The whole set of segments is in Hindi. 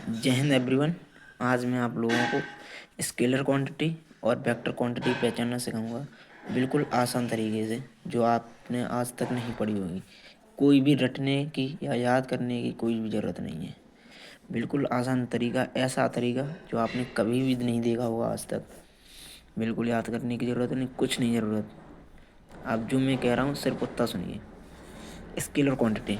जय हिंद एवरीवन। आज मैं आप लोगों को स्केलर क्वांटिटी और वेक्टर क्वांटिटी पहचानना सिखाऊंगा, बिल्कुल आसान तरीके से, जो आपने आज तक नहीं पढ़ी होगी। कोई भी रटने की या याद करने की कोई भी ज़रूरत नहीं है। बिल्कुल आसान तरीका, ऐसा तरीका जो आपने कभी भी नहीं देखा होगा आज तक। बिल्कुल याद करने की ज़रूरत नहीं, कुछ नहीं ज़रूरत। आप जो मैं कह रहा हूँ सिर्फ उतना सुनिए। स्केलर क्वांटिटी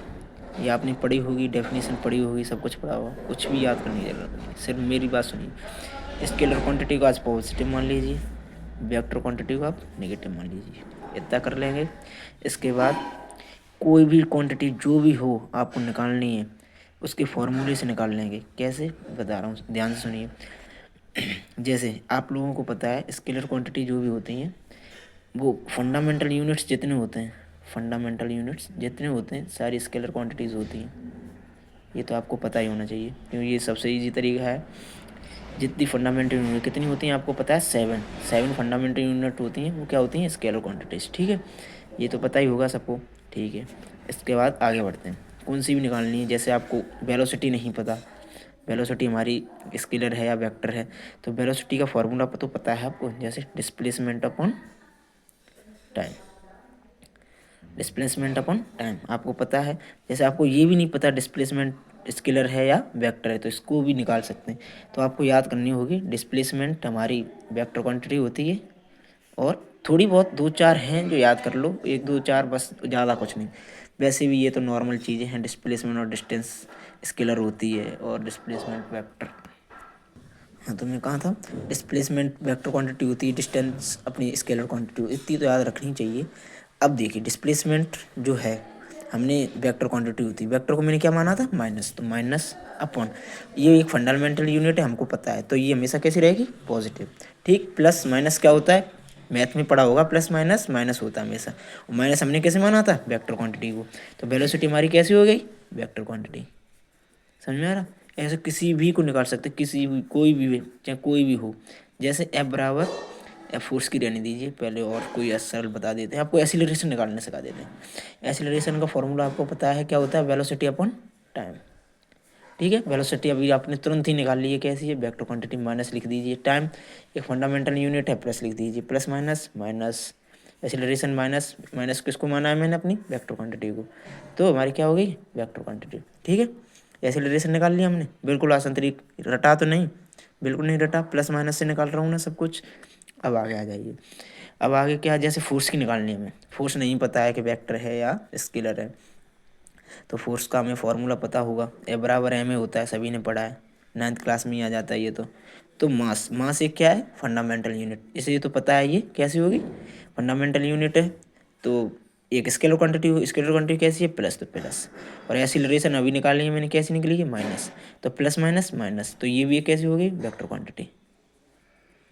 ये आपने पढ़ी होगी, डेफिनेशन पढ़ी होगी, सब कुछ पढ़ा होगा, कुछ भी याद करने की जरूरत नहीं, सिर्फ मेरी बात सुनिए। स्केलर क्वांटिटी को आज पॉजिटिव मान लीजिए, वेक्टर क्वांटिटी को आप नेगेटिव मान लीजिए। इतना कर लेंगे। इसके बाद कोई भी क्वांटिटी जो भी हो आपको निकालनी है, उसके फॉर्मूले से निकाल लेंगे। कैसे बता रहा हूँ, ध्यान से सुनिए। जैसे आप लोगों को पता है, स्केलर क्वांटिटी जो भी होती हैं वो फंडामेंटल यूनिट्स जितने होते हैं, फंडामेंटल यूनिट्स जितने होते हैं सारी स्केलर क्वांटिटीज़ होती हैं। ये तो आपको पता ही होना चाहिए, क्योंकि ये सबसे इजी तरीका है। जितनी फंडामेंटल यूनिट कितनी होती हैं आपको पता है, सेवन फंडामेंटल यूनिट होती हैं। वो क्या होती हैं? Scalar quantities. ठीक है, ये तो पता ही होगा सबको। ठीक है, इसके बाद आगे बढ़ते हैं। कौन सी भी निकालनी है, जैसे आपको वेलोसिटी नहीं पता, वेलोसिटी हमारी स्केलर है या वेक्टर है, तो वेलोसिटी का फॉर्मूला तो पता है आपको, जैसे displacement upon time. Displacement upon time आपको पता है। जैसे आपको ये भी नहीं पता डिस्प्लेसमेंट स्केलर है या वेक्टर है, तो इसको भी निकाल सकते हैं। तो आपको याद करनी होगी, डिस्प्लेसमेंट हमारी वेक्टर क्वांटिटी होती है, और थोड़ी बहुत दो चार हैं जो याद कर लो, एक दो चार बस, ज़्यादा कुछ नहीं। वैसे भी ये तो नॉर्मल चीज़ें हैं, डिस्प्लेसमेंट और डिस्टेंस स्केलर होती है, और डिस्प्लेसमेंट वेक्टर। हाँ, तो मैं कहाँ था? डिस्प्लेसमेंट वेक्टर क्वांटिटी होती है, डिस्टेंस अपनी स्केलर क्वांटिटी, इतनी तो याद रखनी चाहिए। अब देखिए, डिस्प्लेसमेंट जो है हमने वेक्टर क्वांटिटी होती है, वेक्टर को मैंने क्या माना था? माइनस, तो माइनस अपॉन, ये एक फंडामेंटल यूनिट है, हमको पता है, तो ये हमेशा कैसी रहेगी? पॉजिटिव। ठीक, प्लस माइनस क्या होता है? मैथ में पढ़ा होगा, प्लस माइनस माइनस होता है हमेशा। और माइनस हमने कैसे माना था? वेक्टर क्वांटिटी को। तो वेलोसिटी हमारी कैसी हो गई? Vector quantity. समझ में आ रहा? ऐसे किसी भी को निकाल सकते, किसी भी, कोई भी, चाहे कोई भी हो। जैसे एफ बराबर, एफ फोर्स की रहने दीजिए पहले, और कोई सरल बता देते हैं आपको, एसिलरेशन निकालने सिखा देते हैं। एसिलरेशन का फॉर्मूला आपको पता है क्या होता है? Velocity upon time. ठीक है, वेलोसिटी अभी आपने तुरंत ही निकाल ली है, कैसी है? वेक्टर क्वांटिटी, माइनस लिख दीजिए, टाइम एक फंडामेंटल यूनिट है, प्लस लिख दीजिए, plus minus minus, acceleration minus minus, किसको माना है मैंने? अपनी वेक्टर क्वांटिटी को। तो हमारी क्या हो गई? Vector quantity. ठीक है, एसिलरेशन निकाल लिया हमने, बिल्कुल आसान तरीके, रटा तो नहीं, बिल्कुल नहीं रटा, प्लस माइनस से निकाल रहा हूँ ना सब कुछ। अब आगे आ जाइए। अब आगे क्या? जैसे फोर्स की निकालनी है हमें, फोर्स नहीं पता है कि वेक्टर है या स्केलर है, तो फोर्स का हमें फॉर्मूला पता होगा, ए बराबर एम ए होता है, सभी ने पढ़ा है, 9th क्लास में ही आ जाता है ये तो मास, मास एक क्या है? फंडामेंटल यूनिट, इसे ये तो पता है, ये कैसी होगी? फंडामेंटल यूनिट है। तो एक स्केलर क्वांटिटी हो, स्केलर क्वांटिटी कैसी है? प्लस, तो प्लस। और एसिलरेशन अभी निकाली है मैंने, कैसी निकली है? माइनस। तो प्लस माइनस माइनस, तो ये भी एक कैसी हो गई? Vector quantity.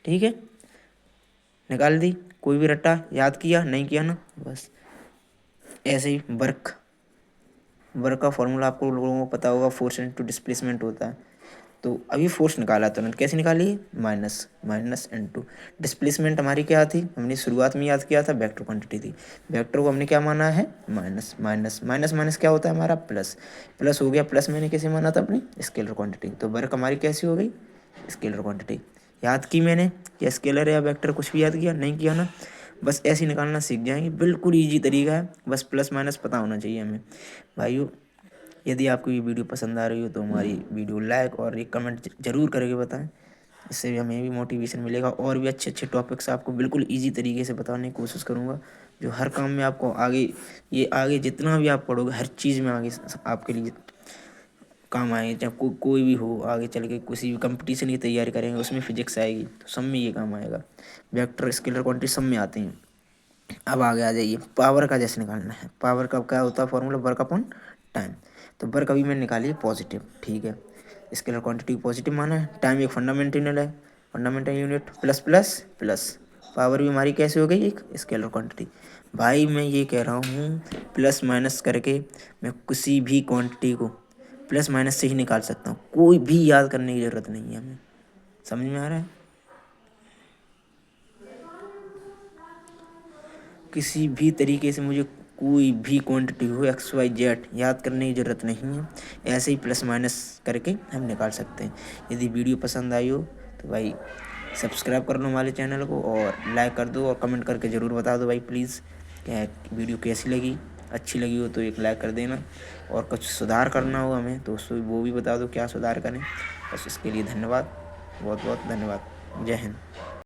ठीक है, निकाल दी। कोई भी रट्टा याद किया? नहीं किया ना? बस ऐसे ही वर्क, वर्क का फॉर्मूला आपको लोगों को पता होगा, फोर्स इनटू डिस्प्लेसमेंट होता है। तो अभी फोर्स निकाला तुरंत, कैसे निकाली? माइनस माइनस इनटू डिस्प्लेसमेंट, हमारी क्या थी? हमने शुरुआत में याद किया था, वेक्टर क्वांटिटी थी। वेक्टर को हमने क्या माना है? माइनस माइनस माइनस माइनस क्या होता है हमारा? प्लस। प्लस हो गया, प्लस मैंने कैसे माना था? अपनी स्केलर क्वांटिटी। तो वर्क हमारी कैसी हो गई? Scalar quantity. याद की मैंने, या स्केलर या वेक्टर कुछ भी याद किया? नहीं किया ना? बस ऐसे ही निकालना सीख जाएंगे, बिल्कुल ईजी तरीका है, बस प्लस माइनस पता होना चाहिए हमें। भाइयों, यदि आपको ये वीडियो पसंद आ रही हो तो हमारी वीडियो लाइक और एक कमेंट जरूर करके बताएं, इससे भी हमें भी मोटिवेशन मिलेगा, और भी अच्छे अच्छे टॉपिक्स आपको बिल्कुल इजी तरीके से बताने की कोशिश करूँगा, जो हर काम में आपको आगे, ये आगे जितना भी आप पढ़ोगे हर चीज़ में आगे आपके लिए काम आएंगे। चाहे कोई भी हो, आगे चल के किसी भी कंपटीशन की तैयारी करेंगे, उसमें फिजिक्स आएगी, तो सब में ये काम आएगा। वेक्टर, स्केलर, क्वांटिटी सब में आते हैं। अब आगे आ जाइए, पावर का जैसे निकालना है। पावर का क्या होता है फॉर्मूला? Work upon time. तो वर्क अभी मैंने निकाली है पॉजिटिव, ठीक है, स्केलर क्वांटिटी पॉजिटिव माना है, टाइम एक फंडामेंटल यूनिट है, fundamental unit, plus plus plus, power भी हमारी कैसे हो गई? एक स्केलर क्वांटिटी। भाई मैं ये कह रहा हूँ, प्लस माइनस करके मैं किसी भी क्वांटिटी को प्लस माइनस से ही निकाल सकता हूँ, कोई भी याद करने की ज़रूरत नहीं है हमें। समझ में आ रहा है? किसी भी तरीके से मुझे कोई भी क्वांटिटी हो XYZ याद करने की ज़रूरत नहीं है, ऐसे ही प्लस माइनस करके हम निकाल सकते हैं। यदि वीडियो पसंद आई हो तो भाई सब्सक्राइब कर लो हमारे चैनल को और लाइक कर दो और कमेंट करके ज़रूर बता दो भाई प्लीज़ क्या वीडियो कैसी लगी। अच्छी लगी हो तो एक लाइक कर देना और कुछ सुधार करना हो हमें तो वो भी बता दो क्या सुधार करें। बस इसके लिए धन्यवाद, बहुत बहुत धन्यवाद। जय हिंद।